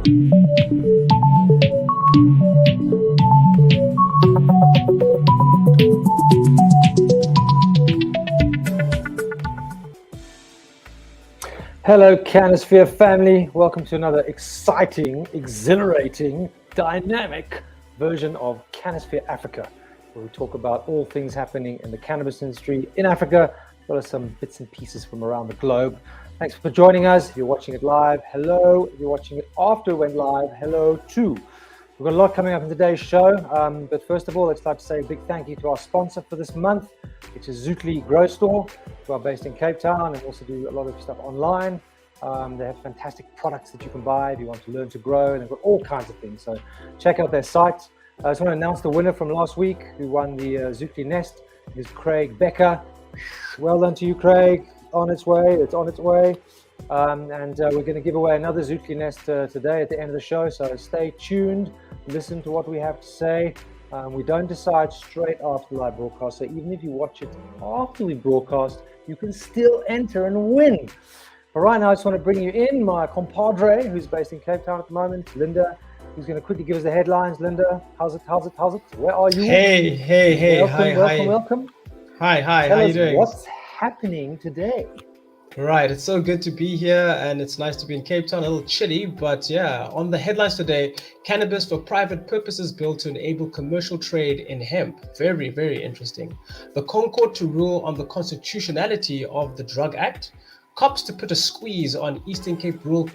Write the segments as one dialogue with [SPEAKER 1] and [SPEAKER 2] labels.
[SPEAKER 1] Hello, CannaSphere family. Welcome to another exciting, exhilarating, dynamic version of CannaSphere Africa, where we talk about all things happening in the cannabis industry in Africa, as well as some bits and pieces from around the globe. Thanks for joining us. If you're watching it live, hello. If you're watching it after it went live, hello too. We've got a lot coming up in today's show, but first of all, let's like to say a big thank you to our sponsor for this month, which is Zootli Grow Store, who are based in Cape Town and also do a lot of stuff online. They have fantastic products that you can buy if you want to learn to grow, and they've got all kinds of things. So check out their site. I just want to announce the winner from last week who won the Zootli Nest. It is Craig Becker. Well done to you, Craig. On its way. It's on its way. And we're going to give away another Zootli Nest today at the end of the show. So stay tuned. Listen to what we have to say. We don't decide straight after the live broadcast. So even if you watch it after we broadcast, you can still enter and win. But right now, I just want to bring you in my compadre, who's based in Cape Town at the moment, Linda, who's going to quickly give us the headlines. Linda, how's it? Where are you?
[SPEAKER 2] Hey.
[SPEAKER 1] Welcome.
[SPEAKER 2] Hi. How you doing?
[SPEAKER 1] What's happening today?
[SPEAKER 2] Right, it's so good to be here, and it's nice to be in Cape Town. A little chilly, but yeah. On the headlines today, cannabis for private purposes bill to enable commercial trade in hemp. Very, very interesting. The Concord to rule on the constitutionality of the Drug Act. Cops to put a squeeze on Eastern Cape rural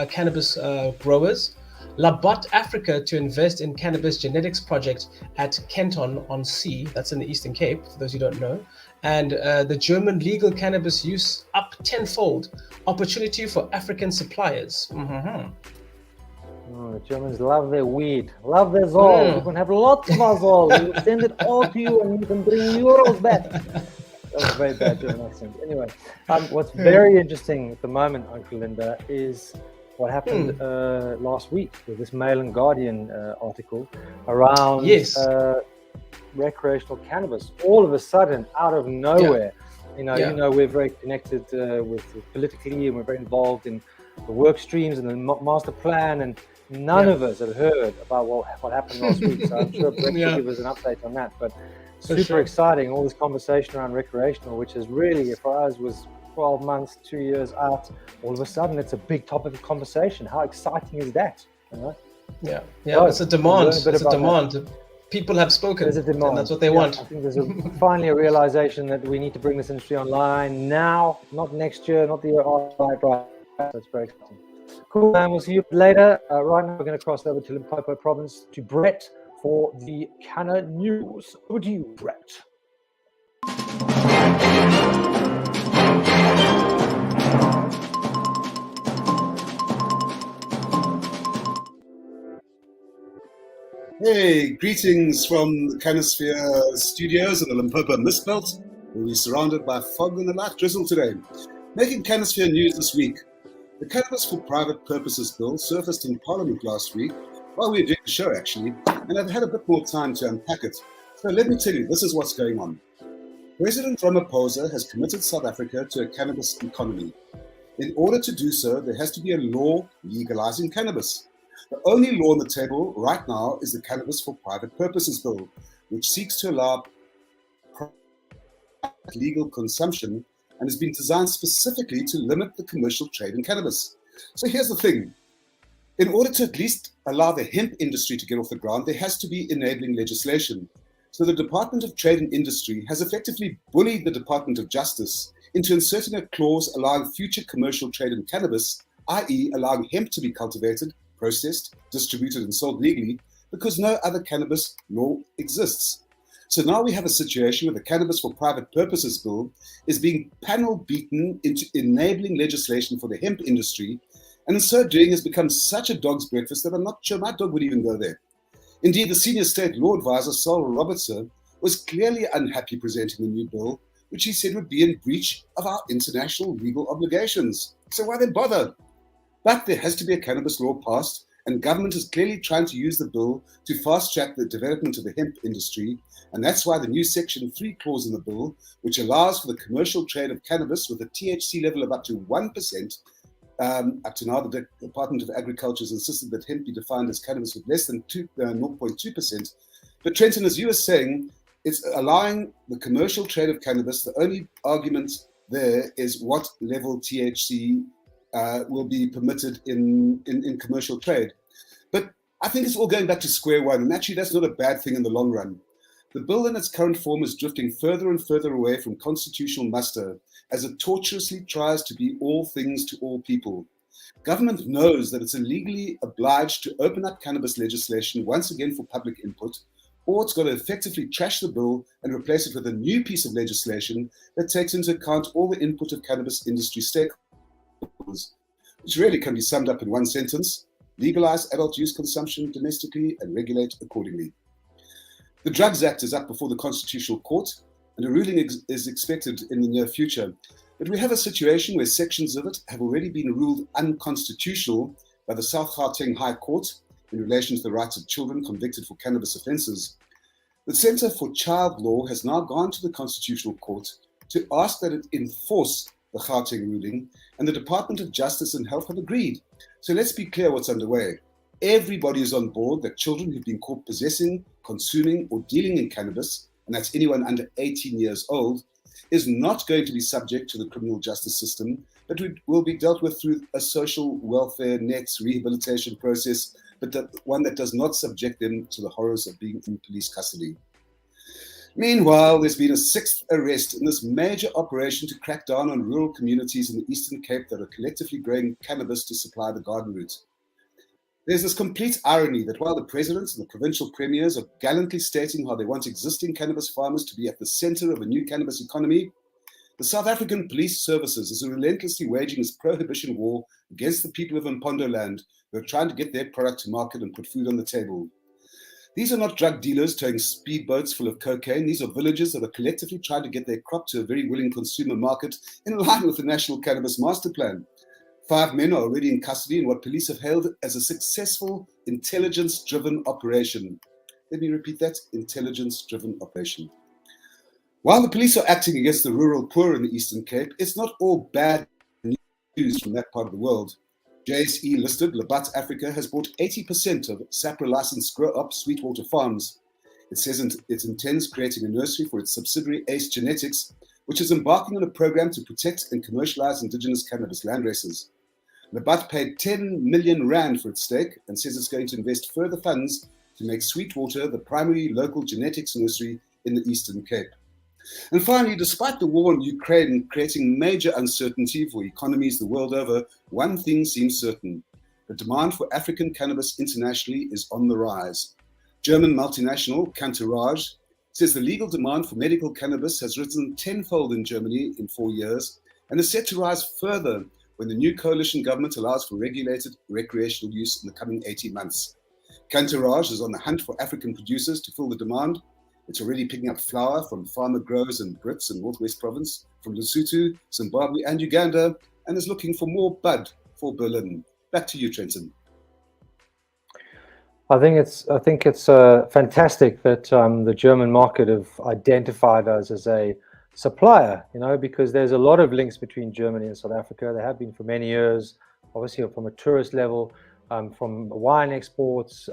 [SPEAKER 2] cannabis growers. Labotte Africa to invest in cannabis genetics project at Kenton on Sea. That's in the Eastern Cape, for those who don't know. And the German legal cannabis use up tenfold. Opportunity for African suppliers.
[SPEAKER 1] Mm-hmm. Oh, the Germans love their weed, love their Zol. You can have lots of Zol. We'll send it all to you and you can bring euros back. That was very bad German accent. Anyway, what's very interesting at the moment, Uncle Linda, is what happened last week with this Mail and Guardian article around recreational cannabis. All of a sudden, out of nowhere, you know, we're very connected with politically, and we're very involved in the work streams and the master plan, and none of us have heard about what happened last week. So I'm sure Brett will give us an update on that. But super exciting, all this conversation around recreational, which is really, for us, was 12 months, 2 years out. All of a sudden, it's a big topic of conversation. How exciting is that? You know?
[SPEAKER 2] So, it's a demand. It's a demand. That. People have spoken.
[SPEAKER 1] There's a demand.
[SPEAKER 2] And that's what they want.
[SPEAKER 1] I think there's finally a realization that we need to bring this industry online now, not next year, not the year after. Right. That's very exciting. Cool, and we'll see you later. Right now, we're going to cross over to Limpopo province to Brett for the Canna News. Over to you, Brett.
[SPEAKER 3] Hey, greetings from the CannaSphere studios in the Limpopo Mist Belt. We'll be surrounded by fog and a light drizzle today. Making CannaSphere news this week, the Cannabis for Private Purposes bill surfaced in Parliament last week while we were doing the show, actually, and I've had a bit more time to unpack it. So let me tell you, this is what's going on. President Ramaphosa has committed South Africa to a cannabis economy. In order to do so, there has to be a law legalizing cannabis. The only law on the table right now is the Cannabis for Private Purposes bill, which seeks to allow legal consumption and has been designed specifically to limit the commercial trade in cannabis. So here's the thing. In order to at least allow the hemp industry to get off the ground, there has to be enabling legislation. So the Department of Trade and Industry has effectively bullied the Department of Justice into inserting a clause allowing future commercial trade in cannabis, i.e. allowing hemp to be cultivated, processed, distributed and sold legally, because no other cannabis law exists. So now we have a situation where the Cannabis for Private Purposes bill is being panel beaten into enabling legislation for the hemp industry, and in so doing has become such a dog's breakfast that I'm not sure my dog would even go there. Indeed, the senior state law advisor, Saul Robertson, was clearly unhappy presenting the new bill, which he said would be in breach of our international legal obligations. So why then bother? But there has to be a cannabis law passed, and government is clearly trying to use the bill to fast-track the development of the hemp industry, and that's why the new Section 3 clause in the bill, which allows for the commercial trade of cannabis with a THC level of up to 1%, Up to now, the Department of Agriculture has insisted that hemp be defined as cannabis with less than 0.2%. But Trenton, as you were saying, it's allowing the commercial trade of cannabis. The only argument there is what level THC will be permitted in commercial trade. But I think it's all going back to square one. And actually, that's not a bad thing in the long run. The bill in its current form is drifting further and further away from constitutional muster as it tortuously tries to be all things to all people. Government knows that it's illegally obliged to open up cannabis legislation once again for public input, or it's got to effectively trash the bill and replace it with a new piece of legislation that takes into account all the input of cannabis industry stakeholders, which really can be summed up in one sentence: legalize adult use consumption domestically and regulate accordingly. The Drugs Act is up before the Constitutional Court, and a ruling is expected in the near future. But we have a situation where sections of it have already been ruled unconstitutional by the South Gauteng High Court in relation to the rights of children convicted for cannabis offences. The Centre for Child Law has now gone to the Constitutional Court to ask that it enforce the Gauteng ruling, and the Department of Justice and Health have agreed. So let's be clear what's underway. Everybody is on board that children who've been caught possessing, consuming, or dealing in cannabis, and that's anyone under 18 years old, is not going to be subject to the criminal justice system, but will be dealt with through a social welfare net rehabilitation process, but one that does not subject them to the horrors of being in police custody. Meanwhile, there's been a 6th arrest in this major operation to crack down on rural communities in the Eastern Cape that are collectively growing cannabis to supply the garden route. There's this complete irony that while the presidents and the provincial premiers are gallantly stating how they want existing cannabis farmers to be at the center of a new cannabis economy, the South African Police Services is relentlessly waging its prohibition war against the people of Mpondo land who are trying to get their product to market and put food on the table. These are not drug dealers towing speedboats full of cocaine. These are villagers that are collectively trying to get their crop to a very willing consumer market in line with the National Cannabis Master Plan. 5 men are already in custody in what police have hailed as a successful intelligence-driven operation. Let me repeat that: intelligence-driven operation. While the police are acting against the rural poor in the Eastern Cape, it's not all bad news from that part of the world. JSE-listed Labat Africa has bought 80% of SAPRA-licensed grow-up Sweetwater Farms. It says it intends creating a nursery for its subsidiary Ace Genetics, which is embarking on a program to protect and commercialize indigenous cannabis landraces. Labat paid 10 million rand for its stake and says it's going to invest further funds to make Sweetwater the primary local genetics nursery in the Eastern Cape. And finally, despite the war in Ukraine creating major uncertainty for economies the world over, one thing seems certain: the demand for African cannabis internationally is on the rise. German multinational Cantarage says the legal demand for medical cannabis has risen tenfold in Germany in 4 years and is set to rise further when the new coalition government allows for regulated recreational use in the coming 18 months. Cantarage is on the hunt for African producers to fill the demand. It's already picking up flower from farmer growers in Brits in Northwest Province, from Lesotho, Zimbabwe, and Uganda, and is looking for more bud for Berlin. Back to you, Trenton.
[SPEAKER 1] I think it's fantastic that the German market have identified us as a supplier, because there's a lot of links between Germany and South Africa. There have been for many years, obviously from a tourist level, from wine exports,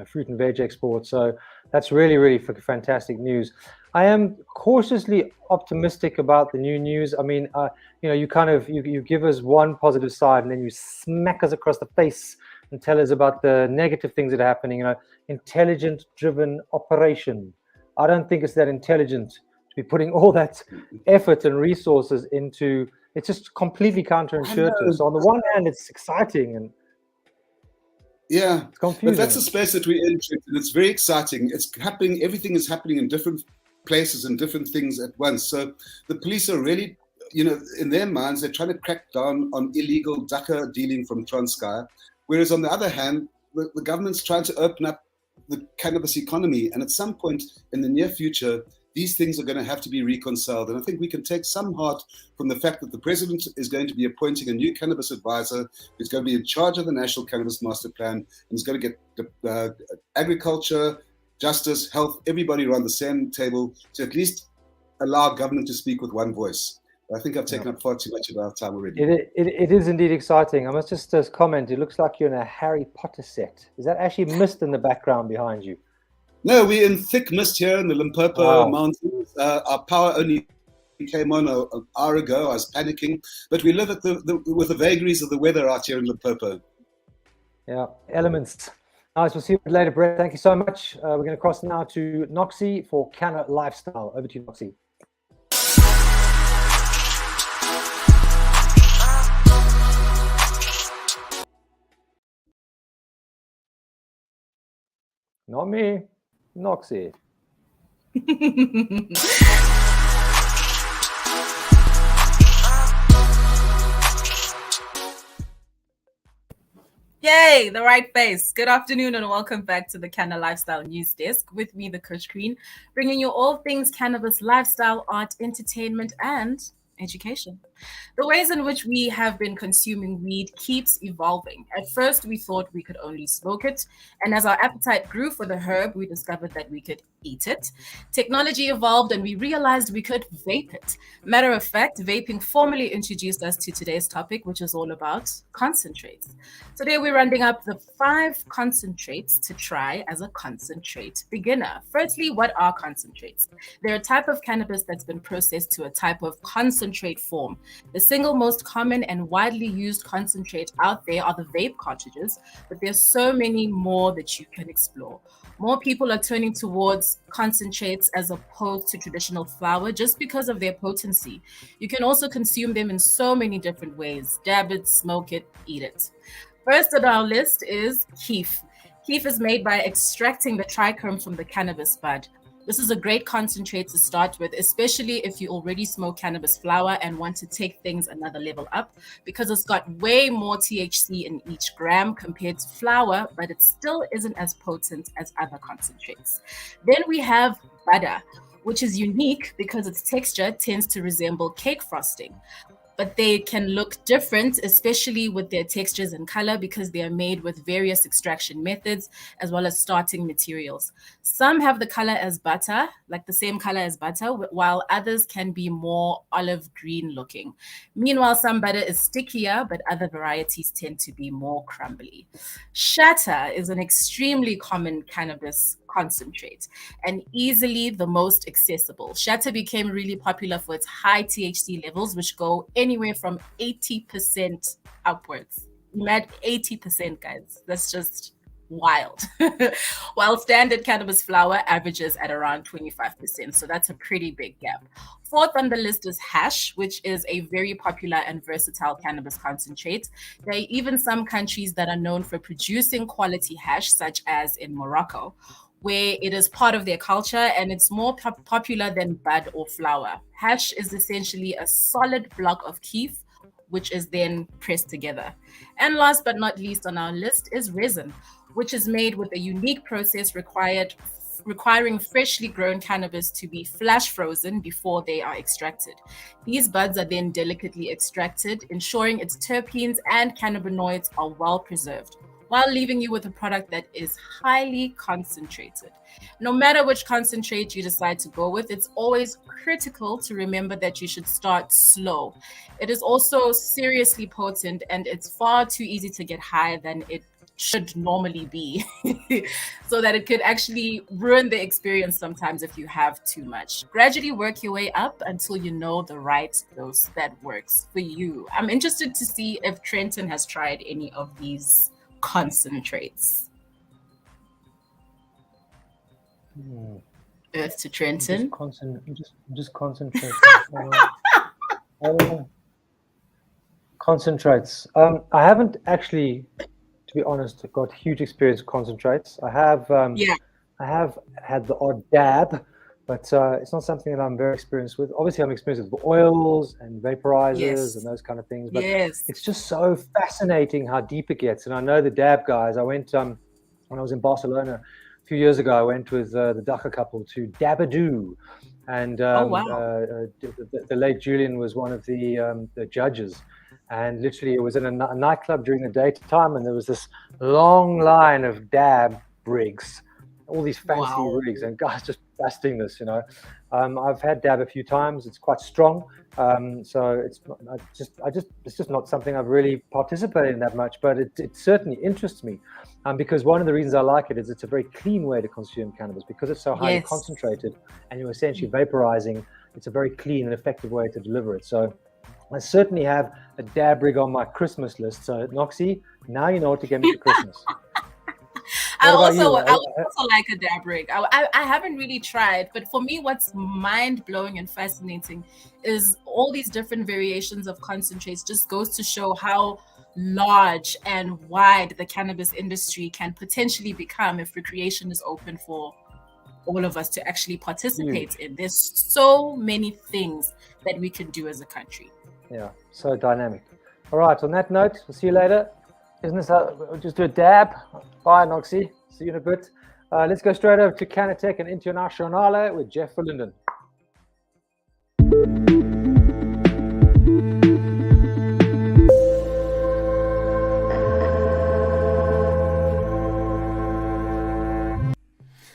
[SPEAKER 1] fruit and veg exports. So that's really, really fantastic news. I am cautiously optimistic about the new news. I mean, you give us one positive side and then you smack us across the face and tell us about the negative things that are happening. Intelligent-driven operation. I don't think it's that intelligent to be putting all that effort and resources into. It's just completely counterintuitive. So on the one hand, it's exciting and it's confusing.
[SPEAKER 3] But that's the space that we're in, and it's very exciting. It's happening. Everything is happening in different places and different things at once. So the police are really, in their minds, they're trying to crack down on illegal DACA dealing from Transkei. Whereas on the other hand, the government's trying to open up the cannabis economy. And at some point in the near future, these things are going to have to be reconciled. And I think we can take some heart from the fact that the president is going to be appointing a new cannabis advisor who's going to be in charge of the National Cannabis Master Plan, and is going to get agriculture, justice, health, everybody around the same table to at least allow government to speak with one voice. I think I've taken up far too much of our time already.
[SPEAKER 1] It is indeed exciting. I must just comment, it looks like you're in a Harry Potter set. Is that actually mist in the background behind you?
[SPEAKER 3] No, we're in thick mist here in the Limpopo mountains. Our power only came on an hour ago. I was panicking, but we live at with the vagaries of the weather out here in Limpopo.
[SPEAKER 1] Yeah, elements. Nice. We'll see you later, Brett. Thank you so much. We're going to cross now to Noxy for Canna Lifestyle. Over to you, Noxy. Not me, Noxy.
[SPEAKER 4] Yay, the right face. Good afternoon and welcome back to the Canna Lifestyle News Desk. With me, the Kush Queen, bringing you all things cannabis, lifestyle, art, entertainment, and education. The ways in which we have been consuming weed keeps evolving. At first, we thought we could only smoke it. And as our appetite grew for the herb, we discovered that we could eat it. Technology evolved and we realized we could vape it. Matter of fact, vaping formally introduced us to today's topic, which is all about concentrates. Today, we're rounding up the 5 concentrates to try as a concentrate beginner. Firstly, what are concentrates? They're a type of cannabis that's been processed to a type of concentrate form. The single most common and widely used concentrate out there are the vape cartridges, but there's so many more that you can explore. More people are turning towards concentrates as opposed to traditional flower just because of their potency. You can also consume them in so many different ways. Dab it, smoke it, eat it. First on our list is kief. Kief is made by extracting the trichome from the cannabis bud. This is a great concentrate to start with, especially if you already smoke cannabis flower and want to take things another level up, because it's got way more THC in each gram compared to flower, but it still isn't as potent as other concentrates. Then we have butter, which is unique because its texture tends to resemble cake frosting. But they can look different, especially with their textures and color, because they are made with various extraction methods as well as starting materials. Some have the color as butter, like the same color as butter, while others can be more olive green looking. Meanwhile, some butter is stickier, but other varieties tend to be more crumbly. Shatter is an extremely common cannabis concentrate and easily the most accessible. Shatter became really popular for its high THC levels, which go anywhere from 80% upwards. Mad 80%, guys. That's just wild. While standard cannabis flower averages at around 25%. So that's a pretty big gap. Fourth on the list is hash, which is a very popular and versatile cannabis concentrate. There are even some countries that are known for producing quality hash, such as in Morocco, where it is part of their culture and it's more popular than bud or flower. Hash is essentially a solid block of kief, which is then pressed together. And last but not least on our list is resin, which is made with a unique process requiring freshly grown cannabis to be flash frozen before they are extracted. These buds are then delicately extracted, ensuring its terpenes and cannabinoids are well preserved, while leaving you with a product that is highly concentrated. No matter which concentrate you decide to go with, it's always critical to remember that you should start slow. It is also seriously potent and it's far too easy to get high than it should normally be, so that it could actually ruin the experience sometimes if you have too much. Gradually work your way up until you know the right dose that works for you. I'm interested to see if Trenton has tried any of these concentrates. Earth to Trenton.
[SPEAKER 1] Just concentrate. Concentrates. I haven't actually, to be honest, got huge experience with concentrates. I have had the odd dab, but it's not something that I'm very experienced with. Obviously, I'm experienced with oils and vaporizers and those kind of things, but it's just so fascinating how deep it gets. And I know the dab guys. I went when I was in Barcelona a few years ago. I went with the Dr couple to Dabadoo, and the late Julian was one of the judges. And literally, it was in a nightclub during the daytime, and there was this long line of dab rigs, all these fancy rigs, and guys just busting this, I've had dab a few times. It's quite strong. So it's just not something I've really participated in that much, but it certainly interests me. Because one of the reasons I like it is it's a very clean way to consume cannabis because it's so highly concentrated and you're essentially vaporizing. It's a very clean and effective way to deliver it. So I certainly have a dab rig on my Christmas list. So Noxy, now you know what to get me for Christmas.
[SPEAKER 4] I also like a dab rig. I haven't really tried, but for me, what's mind-blowing and fascinating is all these different variations of concentrates just goes to show how large and wide the cannabis industry can potentially become if recreation is open for all of us to actually participate in. There's so many things that we can do as a country.
[SPEAKER 1] Yeah, so dynamic. All right, on that note, we'll see you later. Isn't this we'll just do a dab? Bye, Noxy. See you in a bit. Let's go straight over to CannaTech and Internationale with Jeff Verlinden.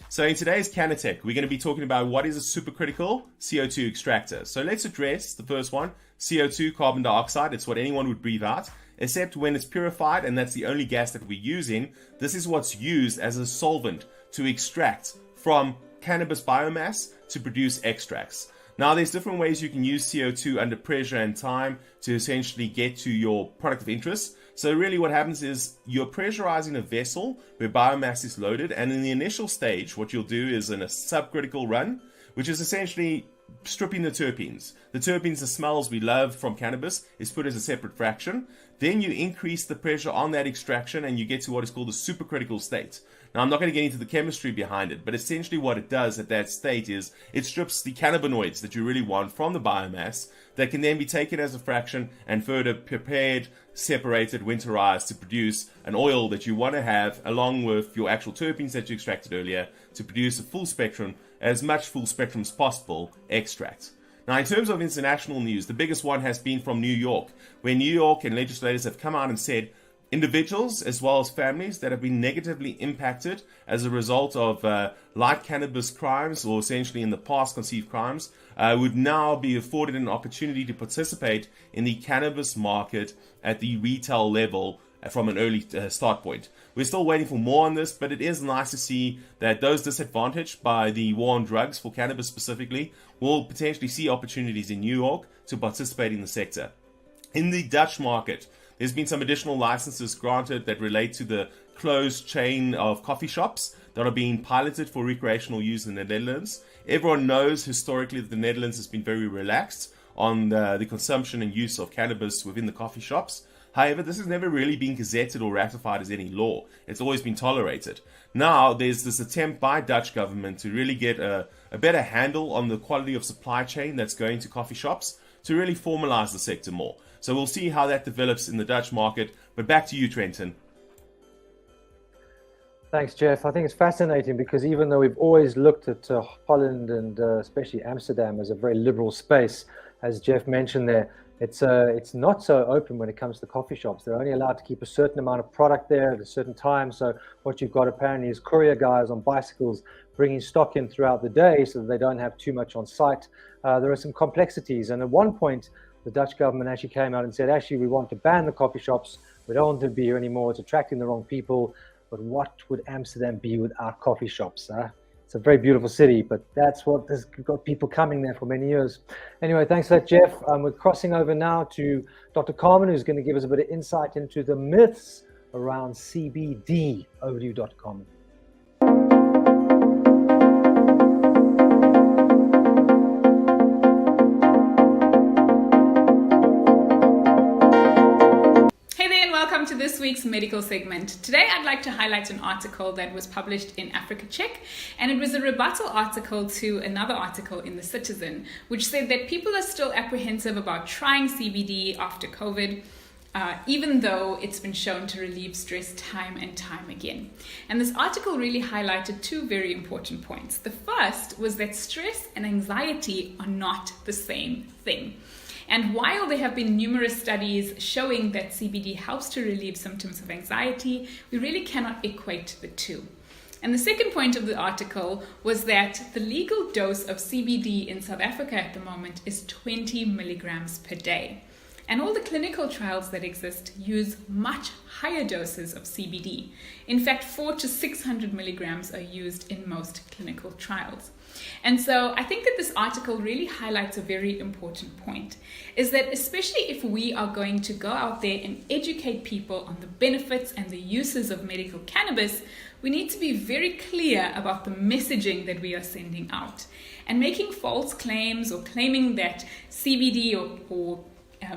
[SPEAKER 5] So in today's CannaTech, we're going to be talking about what is a supercritical CO2 extractor. So let's address the first one, CO2, carbon dioxide. It's what anyone would breathe out, except when it's purified, and that's the only gas that we're using. This is what's used as a solvent to extract from cannabis biomass to produce extracts. Now, there's different ways you can use CO2 under pressure and time to essentially get to your product of interest. So really what happens is you're pressurizing a vessel where biomass is loaded, and in the initial stage, what you'll do is in a subcritical run, which is essentially stripping the terpenes. The terpenes, the smells we love from cannabis, is put as a separate fraction. Then you increase the pressure on that extraction and you get to what is called the supercritical state. Now, I'm not going to get into the chemistry behind it, but essentially what it does at that state is it strips the cannabinoids that you really want from the biomass that can then be taken as a fraction and further prepared, separated, winterized to produce an oil that you want to have along with your actual terpenes that you extracted earlier to produce a full spectrum, as much full spectrum as possible, extract. Now, in terms of international news, the biggest one has been from New York, where New York and legislators have come out and said individuals as well as families that have been negatively impacted as a result of light cannabis crimes, or essentially in the past conceived crimes, would now be afforded an opportunity to participate in the cannabis market at the retail level from an early start point. We're still waiting for more on this, but it is nice to see that those disadvantaged by the war on drugs, for cannabis specifically, will potentially see opportunities in New York to participate in the sector. In the Dutch market, there's been some additional licenses granted that relate to the closed chain of coffee shops that are being piloted for recreational use in the Netherlands. Everyone knows historically that the Netherlands has been very relaxed on the consumption and use of cannabis within the coffee shops. However, this has never really been gazetted or ratified as any law. It's always been tolerated. Now, there's this attempt by Dutch government to really get a better handle on the quality of supply chain that's going to coffee shops to really formalize the sector more. So we'll see how that develops in the Dutch market. But back to you, Trenton.
[SPEAKER 1] Thanks, Jeff. I think it's fascinating because even though we've always looked at Holland and especially Amsterdam as a very liberal space, as Jeff mentioned there, it's not so open when it comes to coffee shops. They're only allowed to keep a certain amount of product there at a certain time. So what you've got apparently is courier guys on bicycles bringing stock in throughout the day so that they don't have too much on site. There are some complexities. And at one point, the Dutch government actually came out and said, actually, we want to ban the coffee shops. We don't want them to be here anymore. It's attracting the wrong people. But what would Amsterdam be without coffee shops? It's a very beautiful city, but that's what there's got people coming there for many years. Anyway, thanks for that, Jeff. We're crossing over now to Dr. Carmen, who's going to give us a bit of insight into the myths around CBD. Over to you, Dr. Carmen.
[SPEAKER 6] Welcome to this week's medical segment. Today I'd like to highlight an article that was published in Africa Check, and it was a rebuttal article to another article in The Citizen, which said that people are still apprehensive about trying CBD after COVID, even though it's been shown to relieve stress time and time again. And this article really highlighted two very important points. The first was that stress and anxiety are not the same thing. And while there have been numerous studies showing that CBD helps to relieve symptoms of anxiety, we really cannot equate the two. And the second point of the article was that the legal dose of CBD in South Africa at the moment is 20 milligrams per day. And all the clinical trials that exist use much higher doses of CBD. In fact, 400 to 600 milligrams are used in most clinical trials. And so I think that this article really highlights a very important point, is that especially if we are going to go out there and educate people on the benefits and the uses of medical cannabis, we need to be very clear about the messaging that we are sending out. And making false claims or claiming that CBD or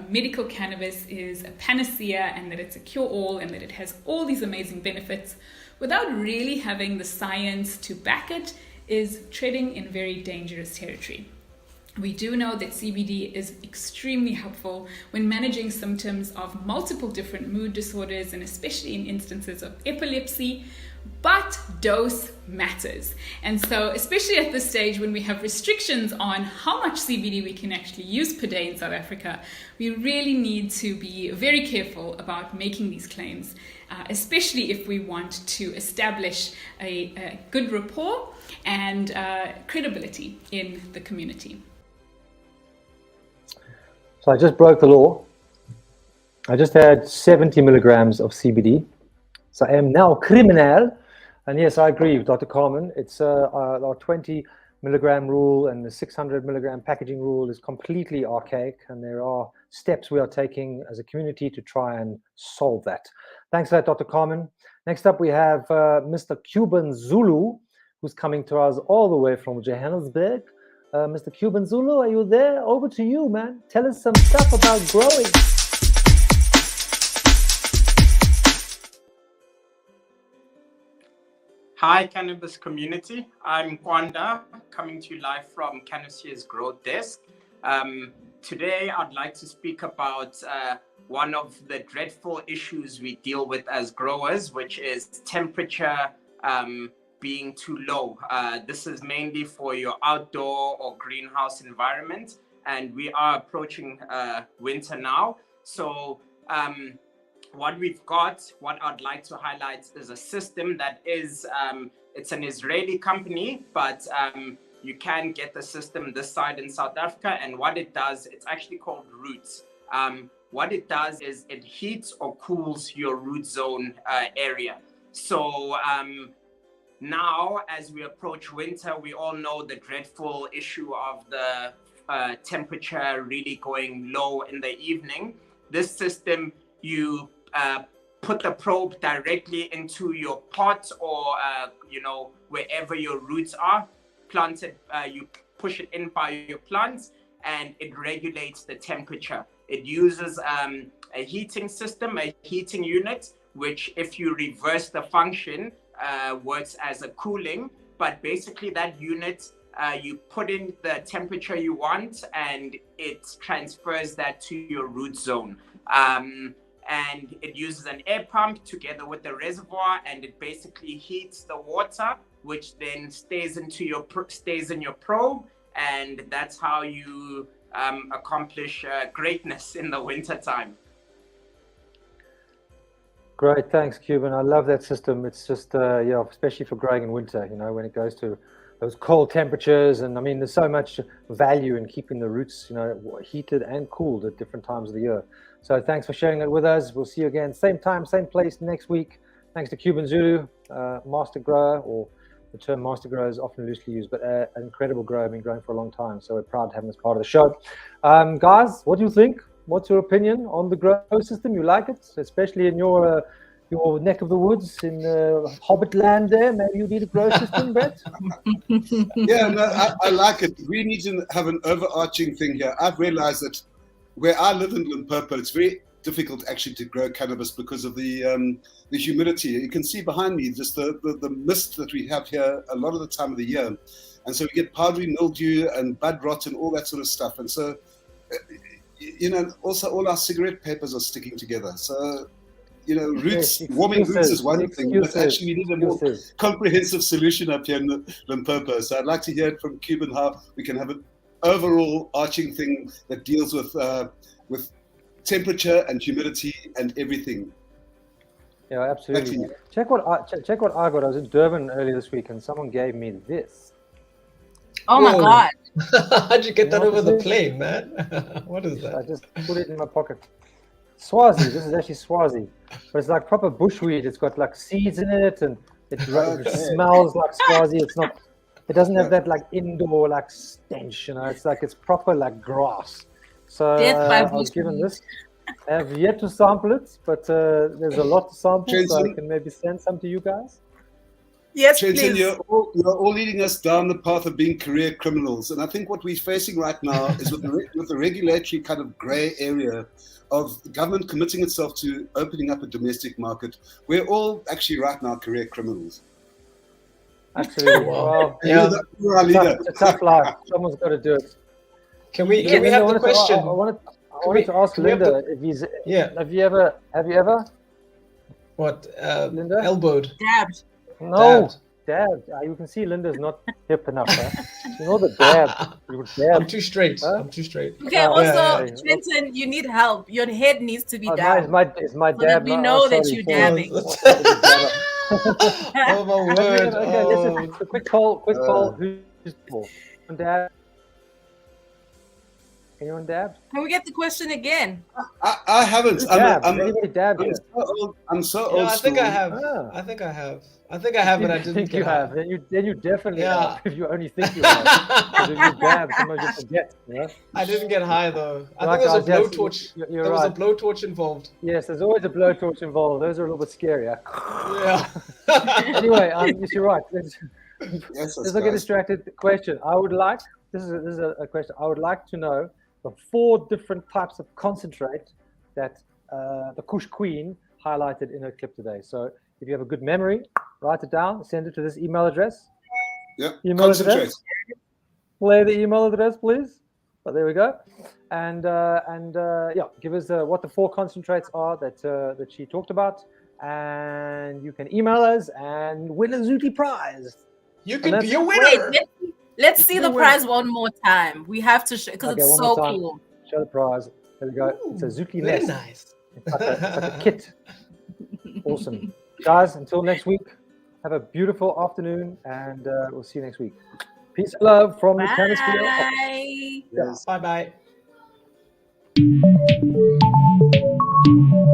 [SPEAKER 6] medical cannabis is a panacea and that it's a cure-all and that it has all these amazing benefits without really having the science to back it is treading in very dangerous territory. We do know that CBD is extremely helpful when managing symptoms of multiple different mood disorders and especially in instances of epilepsy, but dose matters. And so especially at this stage when we have restrictions on how much CBD we can actually use per day in South Africa, we really need to be very careful about making these claims, especially if we want to establish a good rapport and credibility in the community.
[SPEAKER 1] So I just broke the law. I just had 70 milligrams of CBD. So I am now criminal. And yes, I agree with Dr. Carmen. It's our 20 milligram rule and the 600 milligram packaging rule is completely archaic. And there are steps we are taking as a community to try and solve that. Thanks for that, Dr. Carmen. Next up, we have Mr. Cuban Zulu, who's coming to us all the way from Johannesburg. Mr. Cuban Zulu, are you there? Over to you, man. Tell us some stuff about growing.
[SPEAKER 7] Hi, cannabis community. I'm Kwanda, coming to you live from CannaSphere's Growth Desk. Today, I'd like to speak about one of the dreadful issues we deal with as growers, which is temperature being too low. This is mainly for your outdoor or greenhouse environment, and we are approaching winter now. So what we've got, what I'd like to highlight is a system that is, it's an Israeli company, but you can get the system this side in South Africa. And what it does, it's actually called Roots. What it does is it heats or cools your root zone area. So now, as we approach winter, we all know the dreadful issue of the temperature really going low in the evening. This system, you put the probe directly into your pot or, wherever your roots are planted, you push it in by your plants and it regulates the temperature. It uses a heating system, a heating unit, which if you reverse the function, works as a cooling, but basically that unit, you put in the temperature you want and it transfers that to your root zone. And it uses an air pump together with the reservoir, and it basically heats the water, which then stays in your probe, and that's how you accomplish greatness in the winter time.
[SPEAKER 1] Great, thanks, Cuban. I love that system. It's just, especially for growing in winter, when it goes to those cold temperatures. And I mean, there's so much value in keeping the roots, heated and cooled at different times of the year. So thanks for sharing that with us. We'll see you again, same time, same place next week. Thanks to Cuban Zulu, master grower, or the term master grower is often loosely used, but an incredible grower, been growing for a long time. So we're proud to have him as part of the show. Guys, what do you think? What's your opinion on the grow system? You like it, especially in your neck of the woods in Hobbit land there? Maybe you need a grow system, Brett?
[SPEAKER 3] Yeah, no, I like it. We need to have an overarching thing here. I've realized that where I live in Limpopo, it's very difficult actually to grow cannabis because of the humidity. You can see behind me just the mist that we have here a lot of the time of the year. And so we get powdery mildew and bud rot and all that sort of stuff. And so, also all our cigarette papers are sticking together. So, roots, warming roots is one thing, but actually we need a more comprehensive solution up here in Limpopo. So I'd like to hear it from Cuban how we can have an overall arching thing that deals with temperature and humidity and everything.
[SPEAKER 1] Yeah, absolutely.
[SPEAKER 3] Thank you.
[SPEAKER 1] Check what I got. I was in Durban earlier this week, and someone gave me this.
[SPEAKER 4] Oh my
[SPEAKER 2] Whoa.
[SPEAKER 4] God.
[SPEAKER 2] How'd you get
[SPEAKER 1] You
[SPEAKER 2] that
[SPEAKER 1] know what
[SPEAKER 2] over the
[SPEAKER 1] this is?
[SPEAKER 2] plane, man? What is
[SPEAKER 1] I
[SPEAKER 2] that?
[SPEAKER 1] just put it in my pocket. Swazi. This is actually Swazi, but it's like proper bushweed. It's got like seeds in it, and it
[SPEAKER 3] Okay.
[SPEAKER 1] smells like Swazi. It's not. It doesn't have that like indoor like stench. You know, it's proper like grass. So
[SPEAKER 4] Death by
[SPEAKER 1] I was given
[SPEAKER 4] bushweed.
[SPEAKER 1] this. I have yet to sample it, but there's a lot to sample, so I
[SPEAKER 3] Jason?
[SPEAKER 1] can maybe send some to you guys.
[SPEAKER 4] Yes,
[SPEAKER 3] Trenton,
[SPEAKER 4] please.
[SPEAKER 3] you're all leading us down the path of being career criminals. And I think what we're facing right now is with the regulatory kind of grey area of the government committing itself to opening up a domestic market. We're all actually right now career criminals.
[SPEAKER 1] Absolutely.
[SPEAKER 2] Wow.
[SPEAKER 1] Well,
[SPEAKER 2] Yeah.
[SPEAKER 3] You're our leader.
[SPEAKER 1] it's a tough life. Someone's got to do it.
[SPEAKER 2] Can we
[SPEAKER 1] Yeah,
[SPEAKER 2] have
[SPEAKER 1] Linda,
[SPEAKER 2] the question?
[SPEAKER 1] I wanted to ask
[SPEAKER 2] can we have
[SPEAKER 1] Linda if he's.
[SPEAKER 2] Yeah.
[SPEAKER 1] Have you ever?
[SPEAKER 2] What?
[SPEAKER 1] Linda?
[SPEAKER 2] Elbowed.
[SPEAKER 4] Dabbed.
[SPEAKER 1] No. Dabbed. You can see Linda's not hip enough. Huh? You know the dab. You would dab.
[SPEAKER 2] I'm too straight.
[SPEAKER 1] Huh?
[SPEAKER 2] I'm too straight.
[SPEAKER 4] Okay,
[SPEAKER 1] Oh,
[SPEAKER 4] also,
[SPEAKER 2] yeah.
[SPEAKER 4] Trenton, you need help. Your head needs to be
[SPEAKER 1] Oh,
[SPEAKER 4] down.
[SPEAKER 1] is my
[SPEAKER 4] So that
[SPEAKER 1] dab
[SPEAKER 4] we
[SPEAKER 1] not-
[SPEAKER 4] know that
[SPEAKER 1] sorry,
[SPEAKER 4] you're
[SPEAKER 1] sorry.
[SPEAKER 4] dabbing.
[SPEAKER 2] Oh my word.
[SPEAKER 1] Okay,
[SPEAKER 2] Oh.
[SPEAKER 1] listen. Quick poll. Who's for? Dab? Anyone dabbed?
[SPEAKER 4] Can we get the question again?
[SPEAKER 3] I haven't.
[SPEAKER 1] Dabbed.
[SPEAKER 3] I'm
[SPEAKER 1] Anybody dabbed?
[SPEAKER 3] so
[SPEAKER 1] yet?
[SPEAKER 3] old. I'm so
[SPEAKER 2] Yeah,
[SPEAKER 3] old
[SPEAKER 2] I think I
[SPEAKER 3] school.
[SPEAKER 2] have.
[SPEAKER 1] Ah.
[SPEAKER 2] I think I have. I think I have, but I didn't
[SPEAKER 1] think
[SPEAKER 2] get
[SPEAKER 1] you
[SPEAKER 2] it.
[SPEAKER 1] have. Then you definitely
[SPEAKER 2] Yeah.
[SPEAKER 1] have. If you only think you have. 'Cause if you dab, sometimes you forget. You know?
[SPEAKER 2] I didn't get high though. I
[SPEAKER 1] Right,
[SPEAKER 2] think there was a
[SPEAKER 1] guys, yes,
[SPEAKER 2] blowtorch.
[SPEAKER 1] you're
[SPEAKER 2] There was a
[SPEAKER 1] right.
[SPEAKER 2] blowtorch involved.
[SPEAKER 1] Yes, there's always a blowtorch involved. Those are a little bit scarier.
[SPEAKER 2] Yeah.
[SPEAKER 1] Anyway, yes, you're right. Let's
[SPEAKER 3] Yes,
[SPEAKER 1] not get distracted. Question. I would like. This is a question. I would like to know the 4 different types of concentrate that the Kush Queen highlighted in her clip today. So if you have a good memory, write it down. Send it to this email address.
[SPEAKER 3] Yeah.
[SPEAKER 1] Email
[SPEAKER 3] Concentrate.
[SPEAKER 1] address. Play the email address, please. Oh, there we go. And yeah, give us what the 4 concentrates are that she talked about, and you can email us and win a Zooty prize.
[SPEAKER 2] You could
[SPEAKER 1] And
[SPEAKER 2] be a
[SPEAKER 4] Wait,
[SPEAKER 2] winner.
[SPEAKER 4] let's see the
[SPEAKER 2] You're
[SPEAKER 4] prize one more time. We have to show because
[SPEAKER 1] Okay,
[SPEAKER 4] it's
[SPEAKER 1] one
[SPEAKER 4] so
[SPEAKER 1] more time.
[SPEAKER 4] cool.
[SPEAKER 1] Show the prize. There we go. It's a Zooty
[SPEAKER 2] Very
[SPEAKER 1] nest.
[SPEAKER 2] nice.
[SPEAKER 1] It's like a kit. Awesome. Guys, until next week, have a beautiful afternoon, and we'll see you next week. Peace and love from the CannaSphere.
[SPEAKER 4] Bye.
[SPEAKER 3] Yes.
[SPEAKER 2] Bye bye.